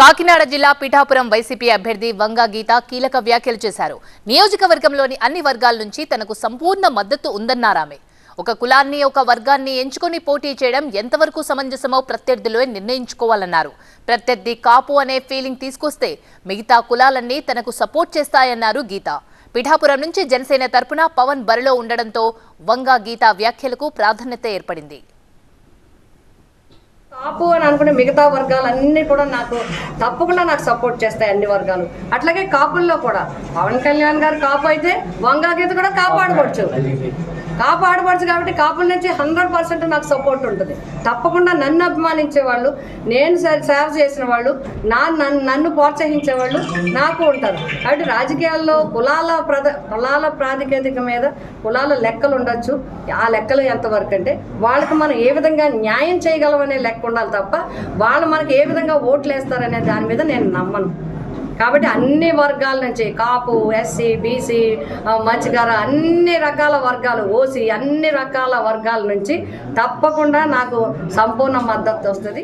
కాకినాడ జిల్లా పిఠాపురం వైసీపీ అభ్యర్థి వంగా గీత కీలక వ్యాఖ్యలు చేశారు. నియోజకవర్గంలోని అన్ని వర్గాల నుంచి తనకు సంపూర్ణ మద్దతు ఉందన్నారామె. ఒక కులాన్ని ఒక వర్గాన్ని ఎంచుకొని పోటీ చేయడం ఎంతవరకు సమంజసమో ప్రత్యర్థులే నిర్ణయించుకోవాలన్నారు. ప్రత్యర్థి కాపు అనే ఫీలింగ్ తీసుకొస్తే మిగతా కులాలన్నీ తనకు సపోర్ట్ చేస్తాయన్నారు గీత. పిఠాపురం నుంచి జనసేన తరపున పవన్ బరిలో ఉండడంతో వంగా గీత వ్యాఖ్యలకు ప్రాధాన్యత ఏర్పడింది. కాపు అని అనుకునే మిగతా వర్గాలన్నీ కూడా తప్పకుండా నాకు సపోర్ట్ చేస్తాయి అన్ని వర్గాలు. అట్లాగే కాపుల్లో కూడా పవన్ కళ్యాణ్ గారు కాపు అయితే వంగా గీత కూడా కాపాడవచ్చు కాబట్టి కాపుల నుంచి 100% నాకు సపోర్ట్ ఉంటుంది. తప్పకుండా నన్ను అభిమానించే వాళ్ళు, నేను సేవ చేసిన వాళ్ళు, నన్ను ప్రోత్సహించే వాళ్ళు నాకు ఉంటారు. కాబట్టి రాజకీయాల్లో కులాల ప్రాతిపదిక మీద కులాల లెక్కలు ఉండొచ్చు. ఆ లెక్కలు ఎంతవరకు అంటే వాళ్ళకి మనం ఏ విధంగా న్యాయం చేయగలమనే లెక్క ఉండాలి తప్ప వాళ్ళు మనకి ఏ విధంగా ఓట్లు వేస్తారనే దాని మీద నేను నమ్మను. కాబట్టి అన్ని వర్గాల నుంచి కాపు, ఎస్సీ, బీసీ, మత్స్యకార, అన్ని రకాల వర్గాలు, ఓసీ, అన్ని రకాల వర్గాల నుంచి తప్పకుండా నాకు సంపూర్ణ మద్దతు వస్తుంది.